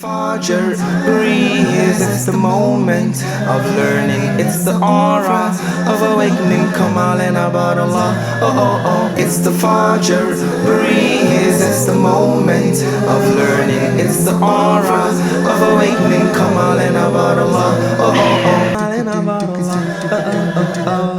Fajr breeze, it's the moment of learning, it's the aura of awakening, Kamal and about Allah. Oh, oh, oh, it's the Fajr breeze, it's the moment of learning, it's the aura of awakening, Kamal and about Allah. Oh, oh, oh, and about Allah.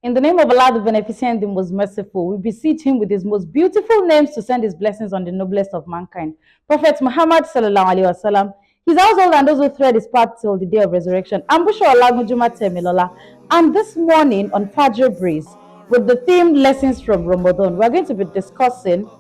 In the name of Allah, the Beneficent, the Most Merciful, we beseech Him with His most beautiful names to send His blessings on the noblest of mankind. Prophet Muhammad sallallahu alaihi wasallam, his household and those who thread his path till the day of resurrection. I'm Olagunju-Matemilola, and this morning on Fajr Breeze, with the theme Lessons from Ramadan, we're going to be discussing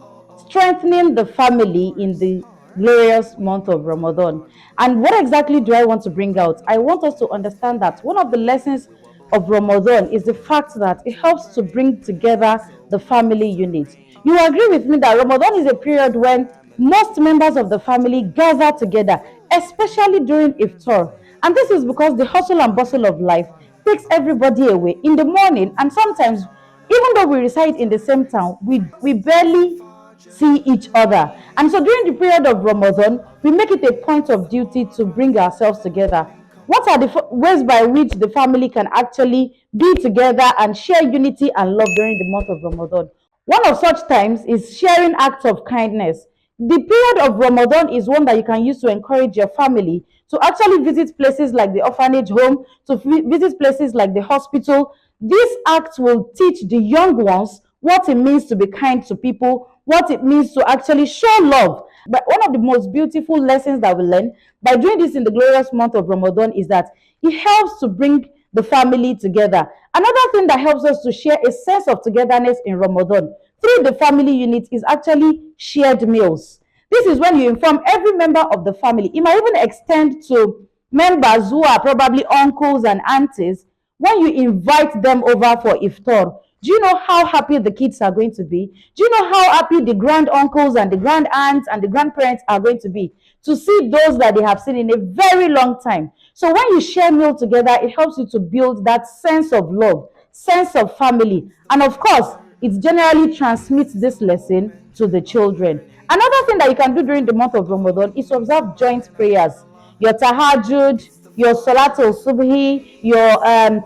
strengthening the family in the glorious month of Ramadan. And what exactly do I want to bring out? I want us to understand that one of the lessons of Ramadan is the fact that it helps to bring together the family unit. You agree with me that Ramadan is a period when most members of the family gather together, especially during iftar. And this is because the hustle and bustle of life takes everybody away in the morning, and sometimes, even though we reside in the same town, we barely see each other. And so during the period of Ramadan, we make it a point of duty to bring ourselves together. What are the ways by which the family can actually be together and share unity and love during the month of Ramadan? One of such times is sharing acts of kindness. The period of Ramadan is one that you can use to encourage your family to actually visit places like the orphanage home, to visit places like the hospital. These acts will teach the young ones what it means to be kind to people, what it means to actually show love. But one of the most beautiful lessons that we learn by doing this in the glorious month of Ramadan is that it helps to bring the family together. Another thing that helps us to share a sense of togetherness in Ramadan through the family unit is actually shared meals. This is when you inform every member of the family. It might even extend to members who are probably uncles and aunties. When you invite them over for iftar, do you know how happy the kids are going to be? Do you know how happy the grand uncles and the grand aunts and the grandparents are going to be to see those that they have seen in a very long time? So when you share meal together, it helps you to build that sense of love, sense of family. And of course, it generally transmits this lesson to the children. Another thing that you can do during the month of Ramadan is to observe joint prayers. Your tahajjud, your salatul subhi, your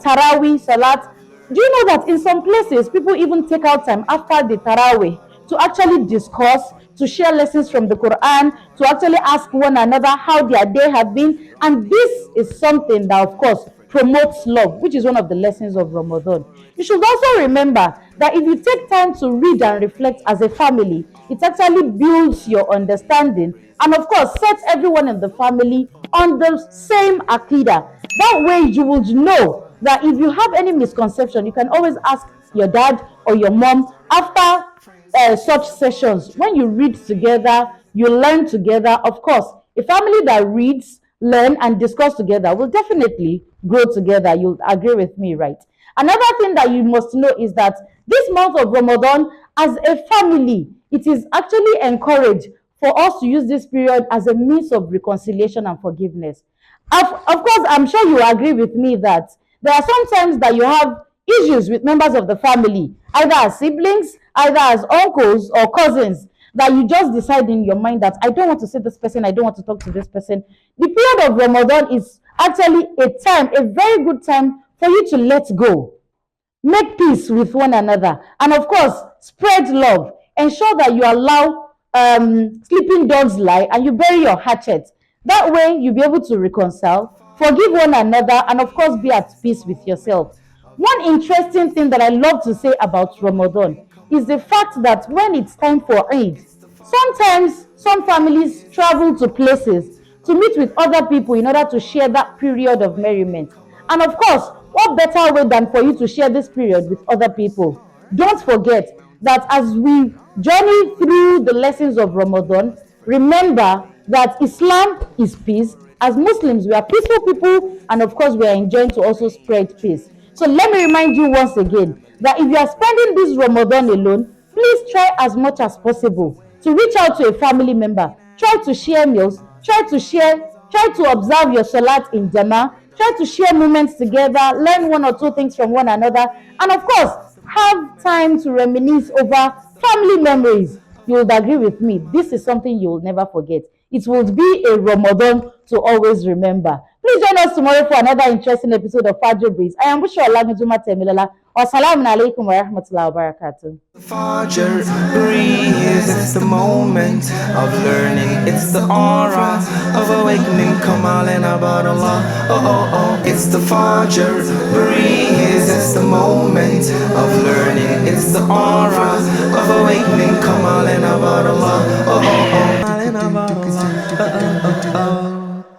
tarawih salat. Do you know that in some places, people even take out time after the tarawih to actually discuss, to share lessons from the Quran, to actually ask one another how their day had been. And this is something that, of course, promotes love, which is one of the lessons of Ramadan. You should also remember that if you take time to read and reflect as a family, it actually builds your understanding and, of course, sets everyone in the family on the same akida. That way you will know that if you have any misconception, you can always ask your dad or your mom after such sessions. When you read together, you learn together. Of course, a family that reads, learn, and discuss together will definitely grow together. You'll agree with me, right? Another thing that you must know is that this month of Ramadan, as a family, it is actually encouraged for us to use this period as a means of reconciliation and forgiveness. Of course, I'm sure you agree with me that there are some times that you have issues with members of the family, either as siblings, either as uncles or cousins, that you just decide in your mind that I don't want to see this person, I don't want to talk to this person. The period of Ramadan is actually a time, a very good time for you to let go, make peace with one another, and of course, spread love. Ensure that you allow sleeping dogs lie and you bury your hatchet. That way, you'll be able to reconcile, forgive one another, and of course, be at peace with yourself. One interesting thing that I love to say about Ramadan is the fact that when it's time for Eid, sometimes some families travel to places to meet with other people in order to share that period of merriment. And of course, what better way than for you to share this period with other people? Don't forget that as we journey through the lessons of Ramadan, remember that Islam is peace. As Muslims, we are peaceful people, and of course, we are enjoying to also spread peace. So let me remind you once again that if you are spending this Ramadan alone, please try as much as possible to reach out to a family member. Try to share meals, try to observe your salat in Jama, try to share moments together, learn one or two things from one another, and of course, have time to reminisce over family memories. You will agree with me, this is something you will never forget. It would be a Ramadan to always remember. Please join us tomorrow for another interesting episode of Fajr Breeze. I am Olagunju-Matemilola. Wassalamu alaikum wa rahmatullahi wa barakatuh. Fajr breeze, it's the moment of learning, it's the aura of awakening. Come on and about Allah. Oh, oh, oh, it's the Fajr breeze, it's the moment of learning, it's the aura of awakening. Come on and about Allah. Oh, oh, oh.